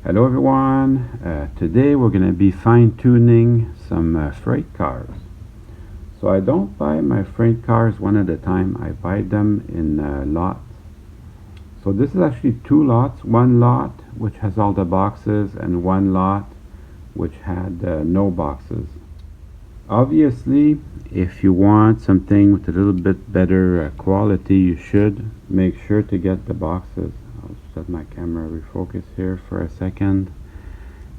Hello everyone, today we're going to be fine-tuning some freight cars. So I don't buy my freight cars one at a time, I buy them in lots. So this is actually two lots, one lot which has all the boxes and one lot which had no boxes. Obviously, if you want something with a little bit better quality, you should make sure to get the boxes. I'll just let my camera refocus here for a second.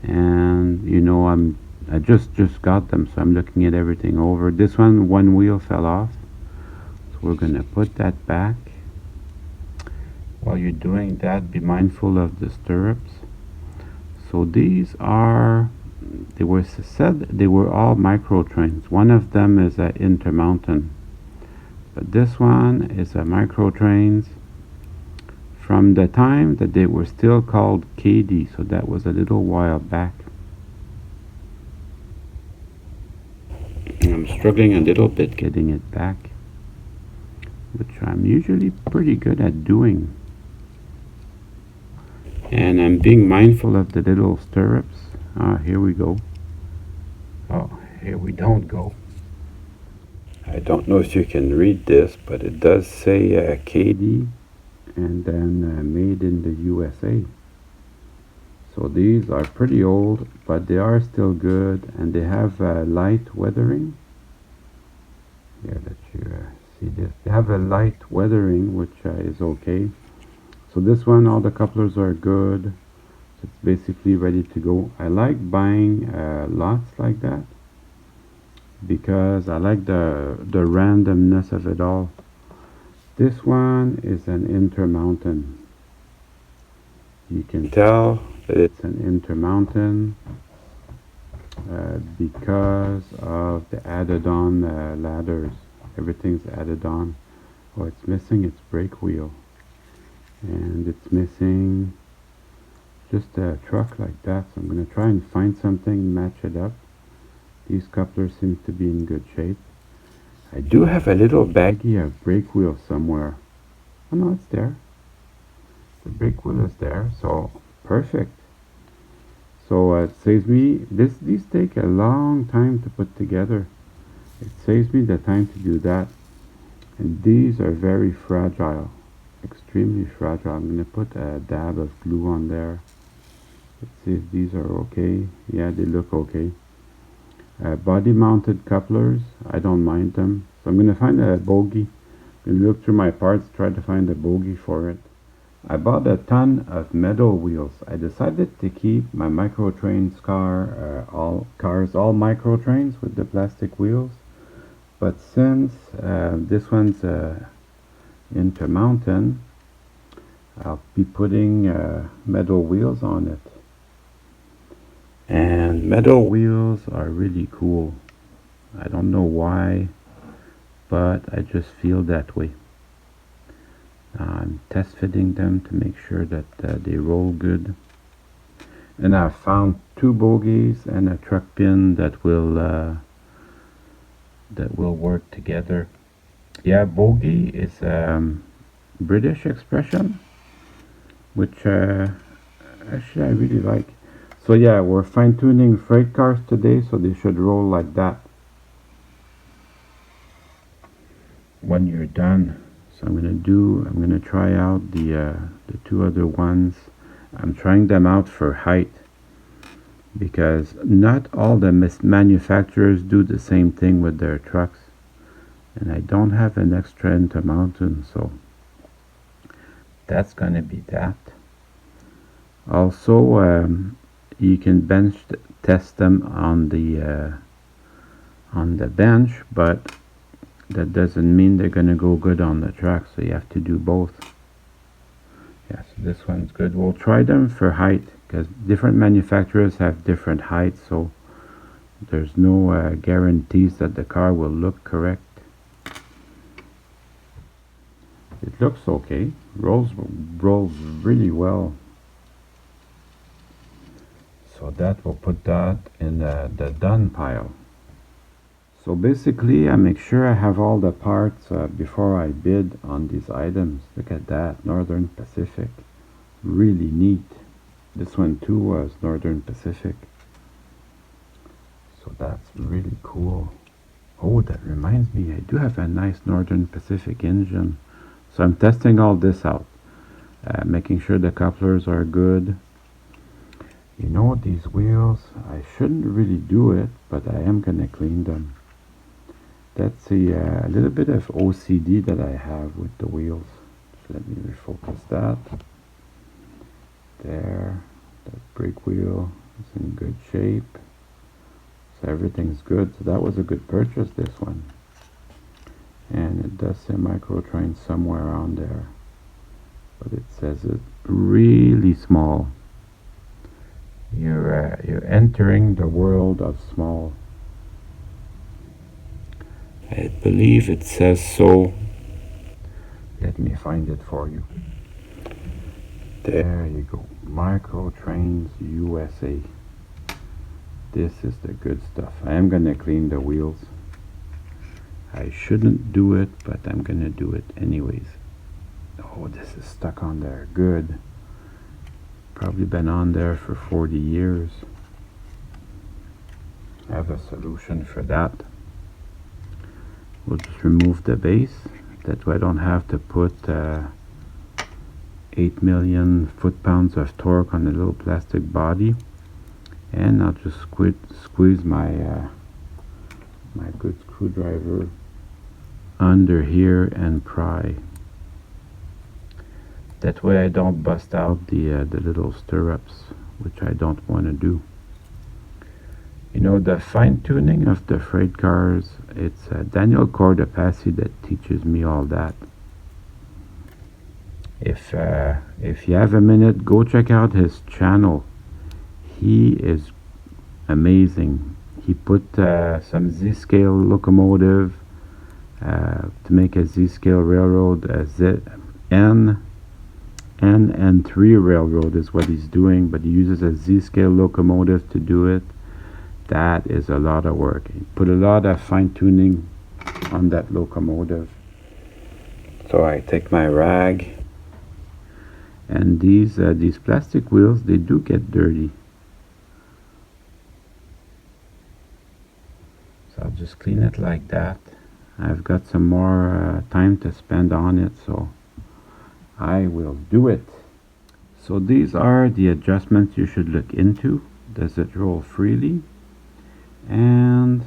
And I just got them, so I'm looking at everything over. This one wheel fell off, so we're gonna put that back. While you're doing that, be mindful of the stirrups. So these are, they were said they were all micro trains. One of them is a Intermountain, but this one is a micro trains from the time that they were still called KD, so that was a little while back. I'm struggling a little bit getting it back, which I'm usually pretty good at doing. And I'm being mindful of the little stirrups. Here we go. Oh, here we don't go. I don't know if you can read this, but it does say KD and then made in the USA. So these are pretty old, but they are still good, and they have light weathering. Here, let you see this. They have a light weathering, which is okay. So this one, all the couplers are good. So it's basically ready to go. I like buying lots like that because I like the randomness of it all. This one is an Intermountain. You can tell that it's an Intermountain because of the added on ladders. Everything's added on. Oh, it's missing its brake wheel. And it's missing just a truck like that, so I'm going to try and find something, match it up. These couplers seem to be in good shape. I do have a little baggie of brake wheel somewhere. Oh no, it's there. The brake wheel is there, so perfect. So it saves me, these take a long time to put together. It saves me the time to do that. And these are very fragile. Extremely fragile. I'm going to put a dab of glue on there. Let's see if these are okay. Yeah, they look okay. Body mounted couplers, I don't mind them. So I'm going to find a bogie. I'm going to look through my parts, try to find a bogie for it. I bought a ton of metal wheels. I decided to keep my micro trains all micro trains with the plastic wheels. But since this one's Intermountain, I'll be putting metal wheels on it. And metal wheels are really cool. I don't know why, but I just feel that way. I'm test fitting them to make sure that they roll good. And I found two bogies and a truck pin that will work together. Yeah, bogie is British expression, which actually I really like. So yeah, we're fine-tuning freight cars today, so they should roll like that when you're done. So I'm gonna try out the two other ones. I'm trying them out for height because not all the manufacturers do the same thing with their trucks, and I don't have an extra Intermountain, so that's gonna be that. Also, you can bench test them on the bench, but that doesn't mean they're gonna go good on the track, so you have to do both. Yeah, so this one's good. We'll try them for height because different manufacturers have different heights, so there's no guarantees that the car will look correct. It looks okay. Rolls really well. So that will put that in the done pile. So basically, I make sure I have all the parts before I bid on these items. Look at that, Northern Pacific. Really neat. This one too was Northern Pacific. So that's really cool. Oh, that reminds me, I do have a nice Northern Pacific engine. So I'm testing all this out, making sure the couplers are good. You know, these wheels, I shouldn't really do it, but I am gonna clean them. That's a little bit of OCD that I have with the wheels. So let me refocus that. There, that brake wheel is in good shape. So everything's good. So that was a good purchase, this one. And it does say Microtrain somewhere around there. But it says it really small. You're entering the world of small. I believe it says so. Let me find it for you. There you go. Microtrains USA. This is the good stuff. I am gonna clean the wheels. I shouldn't do it, but I'm gonna do it anyways. Oh, this is stuck on there. Good. Probably been on there for 40 years. I have a solution for that. We'll just remove the base. That way I don't have to put 8 million foot-pounds of torque on a little plastic body. And I'll just squeeze my my good screwdriver under here and pry. That way I don't bust out the little stirrups, which I don't want to do. You know, the fine-tuning of the freight cars, it's Daniel Cordopassy that teaches me all that. If you have a minute, go check out his channel. He is amazing. He put some Z-scale locomotive to make a Z-scale railroad, N3 railroad is what he's doing, but he uses a Z-scale locomotive to do it. That is a lot of work. He put a lot of fine-tuning on that locomotive. So I take my rag, and these plastic wheels, they do get dirty. So I'll just clean it like that. I've got some more time to spend on it, so I will do it. So these are the adjustments you should look into. Does it roll freely? And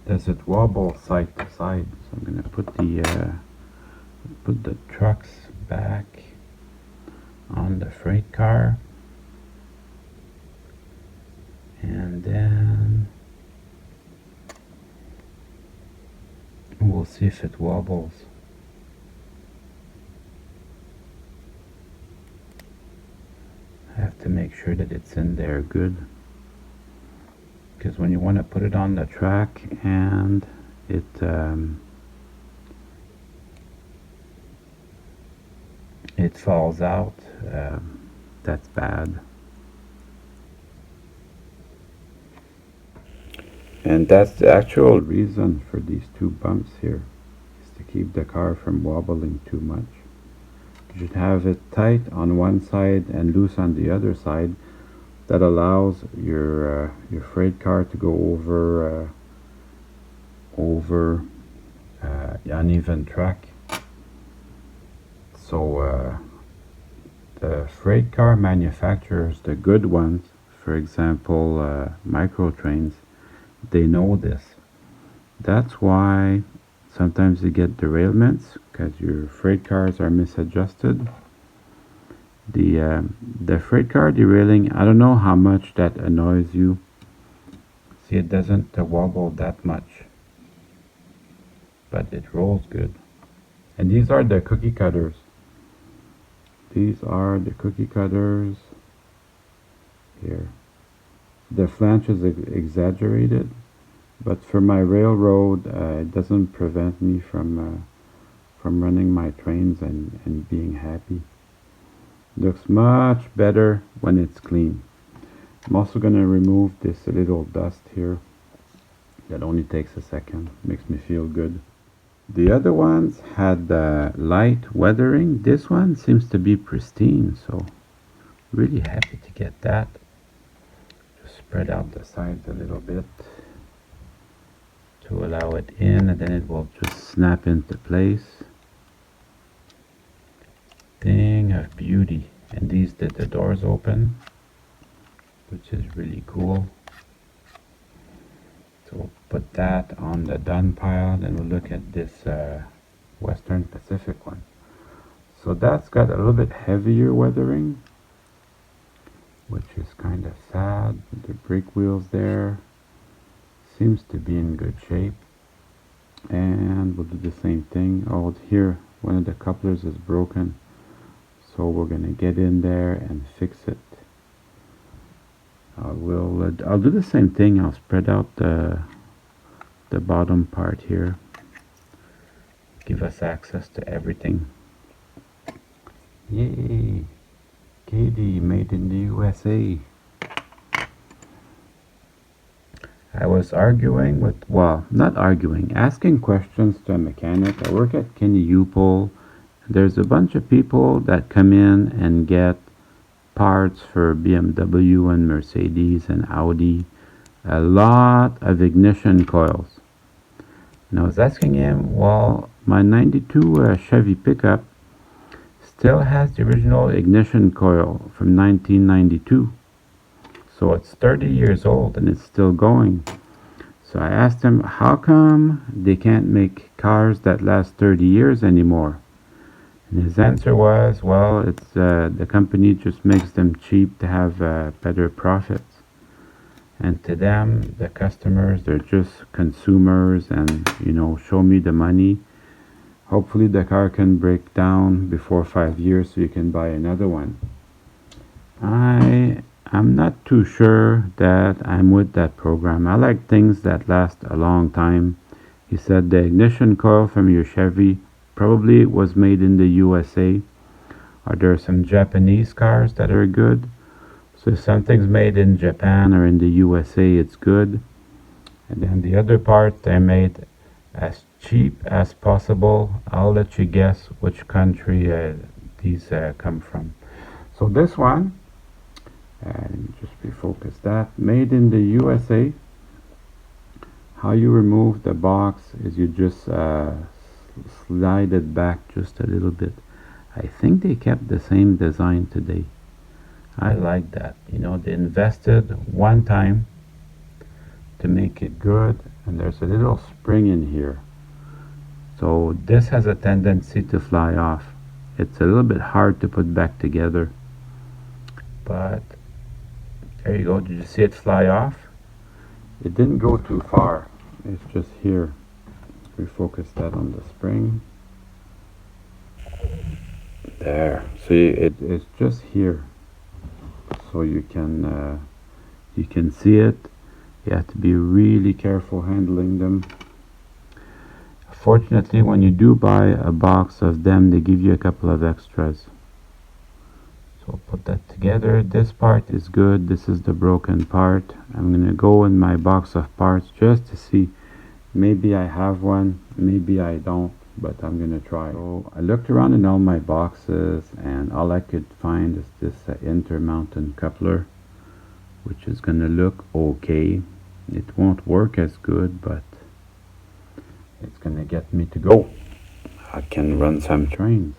does it wobble side to side? So I'm going to put the trucks back on the freight car, and then we'll see if it wobbles. I have to make sure that it's in there good, because when you want to put it on the track and it falls out, that's bad. And that's the actual reason for these two bumps here, is to keep the car from wobbling too much. You should have it tight on one side and loose on the other side. That allows your freight car to go over uneven track. So the freight car manufacturers, the good ones, for example Microtrains, they know this. That's why sometimes you get derailments, because your freight cars are misadjusted. The freight car derailing, I don't know how much that annoys you. See, it doesn't wobble that much, but it rolls good. And these are the cookie cutters. These are the cookie cutters here. The flange is exaggerated, but for my railroad, it doesn't prevent me from running my trains and being happy. Looks much better when it's clean. I'm also going to remove this little dust here. That only takes a second. Makes me feel good. The other ones had light weathering. This one seems to be pristine, so Really happy to get that. Just spread out the sides a little bit to allow it in, and then it will just snap into place. Thing of beauty. And these did the doors open, which is really cool. So we'll put that on the done pile, then we'll look at this Western Pacific one. So that's got a little bit heavier weathering, which is kind of sad. The brake wheels there seems to be in good shape. And we'll do the same thing. Oh, here one of the couplers is broken, so we're gonna get in there and fix it. I'll do the same thing. I'll spread out the bottom part here, give us access to everything. Yay! Katie, made in the USA. I was arguing with, well, not arguing, asking questions to a mechanic. I work at Kenny U-Pole. There's a bunch of people that come in and get parts for BMW and Mercedes and Audi. A lot of ignition coils. And I was asking him, well, my 92 Chevy pickup still has the original ignition coil from 1992. So it's 30 years old and it's still going. So I asked him, how come they can't make cars that last 30 years anymore? And his answer was, well, it's the company just makes them cheap to have better profits. And to them, the customers, they're just consumers and, you know, show me the money. Hopefully the car can break down before 5 years so you can buy another one. I'm not too sure that I'm with that program. I like things that last a long time. He said the ignition coil from your Chevy probably was made in the USA. Are there some Japanese cars that are good? So if something's made in Japan or in the USA, it's good. And then the other parts, they're made as cheap as possible. I'll let you guess which country these come from. So this one, let me just refocus that. Made in the USA. How you remove the box is you just slide it back just a little bit. I think they kept the same design today. I like that. You know, they invested one time to make it good, and there's a little spring in here. So this has a tendency to fly off. It's a little bit hard to put back together. But there you go. Did you see it fly off? It didn't go too far. It's just here. Refocus that on the spring. There. See, it's just here. So you can see it. You have to be really careful handling them. Fortunately, when you do buy a box of them, they give you a couple of extras. So I'll put that together. This part is good. This is the broken part. I'm gonna go in my box of parts just to see. Maybe I have one, maybe I don't, but I'm gonna try. So I looked around in all my boxes and all I could find is this intermountain coupler, which is gonna look okay. It won't work as good, but it's gonna get me to go. I can run some trains.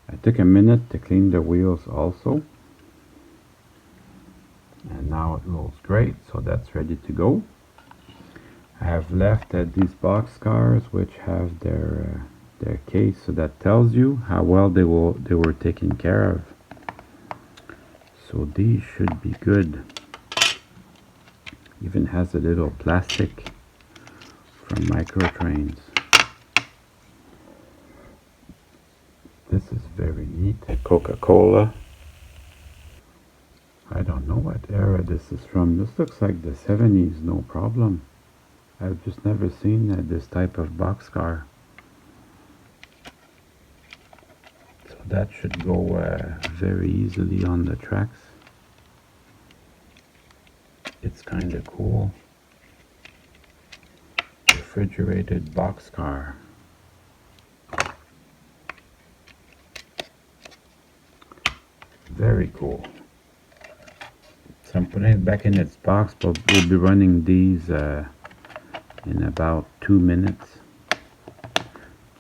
I took a minute to clean the wheels also, and now it rolls great, so that's ready to go. I have left these box cars which have their case, so that tells you how well they were taken care of. So these should be good. Even has a little plastic from Microtrains. This is very neat. Coca-Cola. I don't know what era this is from. This looks like the 70s, no problem. I've just never seen this type of boxcar. So that should go very easily on the tracks. It's kind of cool. Refrigerated boxcar. Very cool. So I'm putting it back in its box, but we'll be running these in about 2 minutes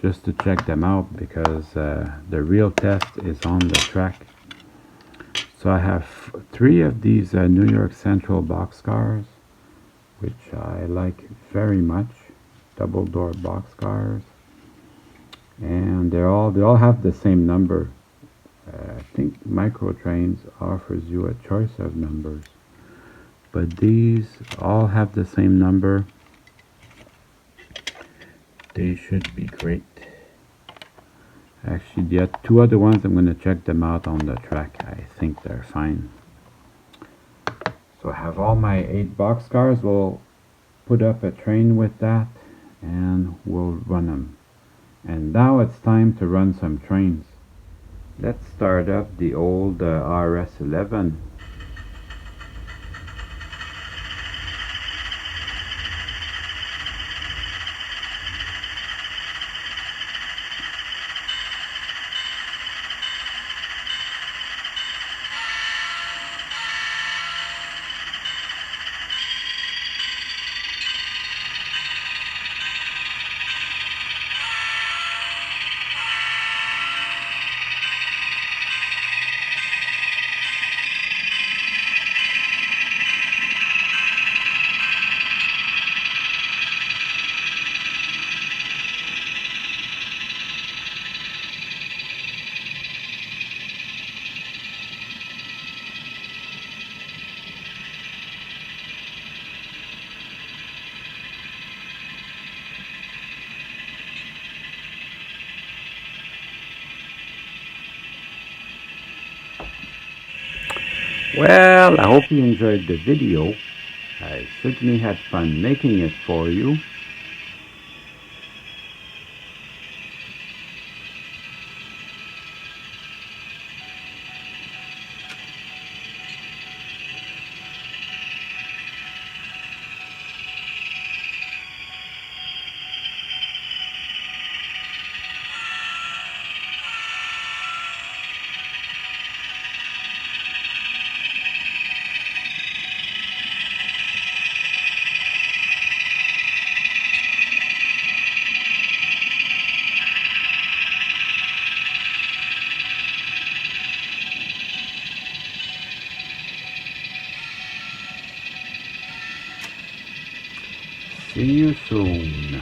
just to check them out, because the real test is on the track. So I have 3 of these New York Central boxcars, which I like very much. Double door boxcars, and they all have the same number. I think Microtrains offers you a choice of numbers, but these all have the same number. They should be great. Actually, the 2 other ones, I'm going to check them out on the track. I think they're fine. So I have all my 8 boxcars. We'll put up a train with that and we'll run them. And now it's time to run some trains. Let's start up the old RS11. Well, I hope you enjoyed the video. I certainly had fun making it for you. See you soon.